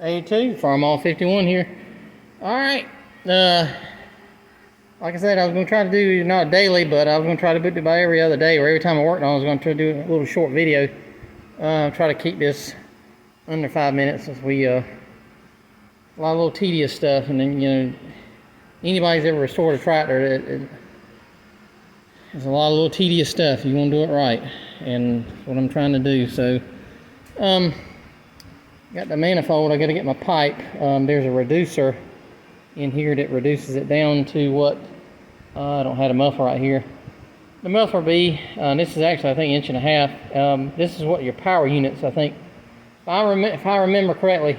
82, Farmall 51 here. Alright, like I said, I was going to try to do, not daily, but I was going to try to do it by every other day, or every time I worked on it, I was going to try to do a little short video. Try to keep this under 5 minutes, since we, a lot of little tedious stuff, and then, you know, anybody's ever restored a tractor, there's a lot of little tedious stuff. You want to do it right, and that's what I'm trying to do. So, got the manifold. I got to get my pipe. There's a reducer in here that reduces it down to what I don't have a muffler right here. The muffler B. This is actually, I think, 1.5 inches. This is what your power units. I think, if I remember correctly,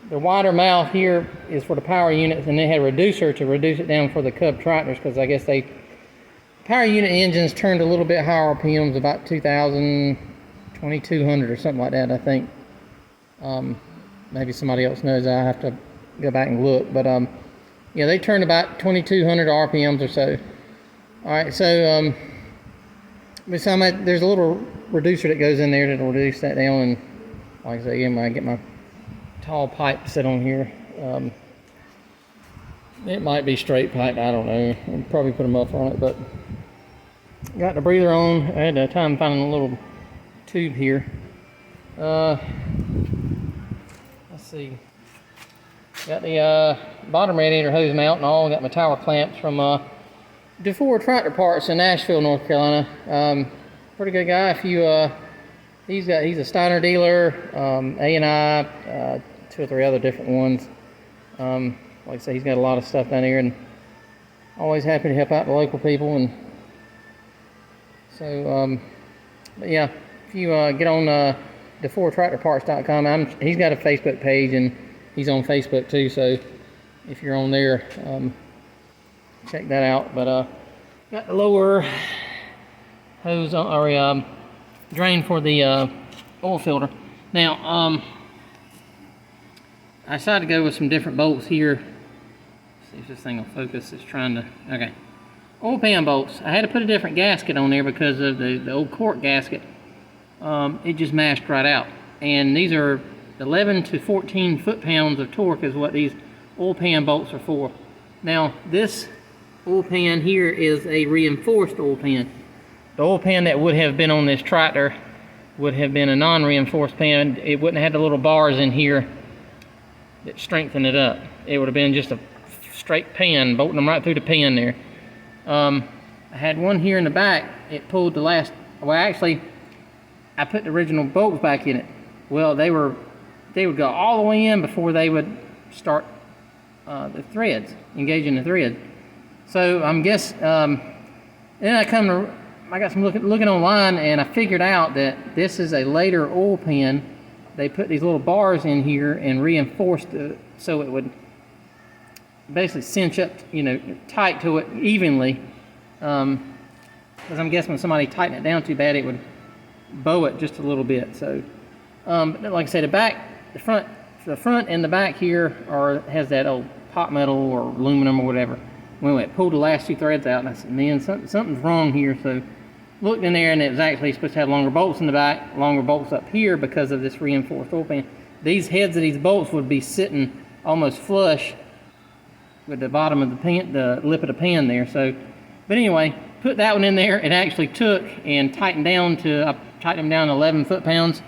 the wider mouth here is for the power units, and they had a reducer to reduce it down for the Cub tractors, because I guess power unit engines turned a little bit higher RPMs, about 2,000, 2,200 or something like that, I think. Maybe somebody else knows. I have to go back and look, but yeah, they turned about 2,200 RPMs or so. All right, so there's a little reducer that goes in there that'll reduce that down, and like I say, again, when I get my tall pipe set on here, it might be straight pipe, I don't know. I'll probably put a muffler on it, but got the breather on. I had time finding a little tube here. Let's see. Got the bottom radiator hose mount and all. Got my tower clamps from DeFore Tractor Parts in Nashville, North Carolina. Pretty good guy. If you he's a Steiner dealer, A&I, 2 or 3 other different ones. Like I say, he's got a lot of stuff down here, and always happy to help out the local people. And so, but yeah, if you get on DeForeTractorParts.com, he's got a Facebook page, and he's on Facebook too. So if you're on there, check that out. But got the lower hose on, or drain for the oil filter. Now, I decided to go with some different bolts here. Let's see if this thing will focus. It's trying to, okay. Oil pan bolts. I had to put a different gasket on there because of the old cork gasket. It just mashed right out. And these are 11 to 14 foot-pounds of torque is what these oil pan bolts are for. Now, this oil pan here is a reinforced oil pan. The oil pan that would have been on this tractor would have been a non-reinforced pan. It wouldn't have had the little bars in here that strengthen it up. It would have been just a straight pan, bolting them right through the pan there. I had one here in the back. It pulled the last, well, actually, I put the original bolts back in it. Well, they would go all the way in before they would start the threads, engaging the thread. So I'm then I got some looking online, and I figured out that this is a later oil pan. They put these little bars in here and reinforced it so it would basically cinch up, you know, tight to it evenly. Because I'm guessing when somebody tightened it down too bad, it would bow it just a little bit. So, like I said, the front and the back here has that old pot metal or aluminum or whatever. When it pulled the last 2 threads out, and I said, man, something's wrong here. So looked in there, and it was actually supposed to have longer bolts in the back, longer bolts up here because of this reinforced oil pan. These heads of these bolts would be sitting almost flush with the bottom of the pan, the lip of the pan there. So, but anyway, put that one in there. It actually took and tightened down to, I tightened them down to 11 foot-pounds.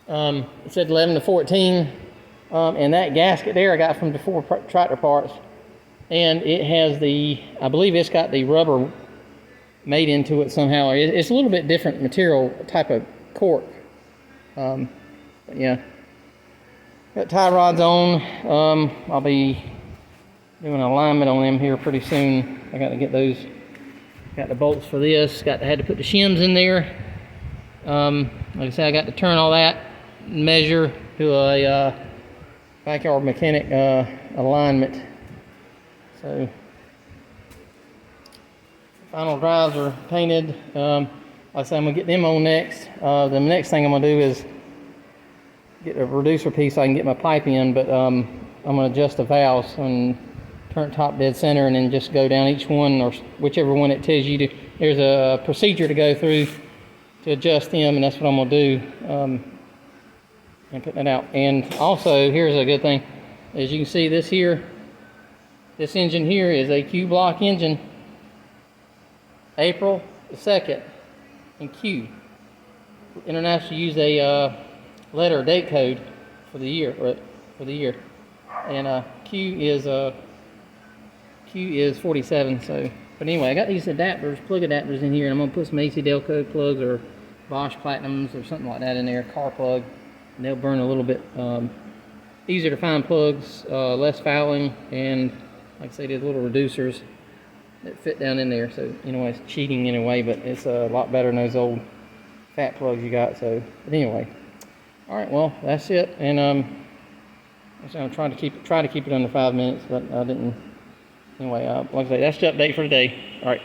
It said 11 to 14. And that gasket there I got from DeFore Tractor Parts. And it has I believe it's got the rubber made into it somehow. It's a little bit different material, type of cork. But yeah. Got tie rods on. I'll be doing alignment on them here pretty soon. I got to get those. Got the bolts for this. Had to put the shims in there. Like I said, I got to turn all that, measure, do a backyard mechanic alignment. So final drives are painted. Like I said, I'm gonna get them on next. The next thing I'm gonna do is get a reducer piece so I can get my pipe in, but I'm gonna adjust the valves and turn top dead center, and then just go down each one, or whichever one it tells you to. There's a procedure to go through to adjust them, and that's what I'm gonna do. and putting it out. And also, here's a good thing. As you can see, this engine here is a Q block engine. April the 2nd in Q. International use a letter or date code for the year, and Q is 47. So, but anyway, I got these adapters, plug adapters in here, and I'm gonna put some AC Delco plugs or Bosch Platinums or something like that in there, car plug, and they'll burn a little bit easier to find plugs, less fouling, and like I say, there's little reducers that fit down in there. So anyway, it's cheating in a way, but it's a lot better than those old fat plugs you got. So, but anyway, all right, well, that's it. And I'm trying to keep it under 5 minutes, but I didn't. Anyway, like I say, that's the update for today. All right.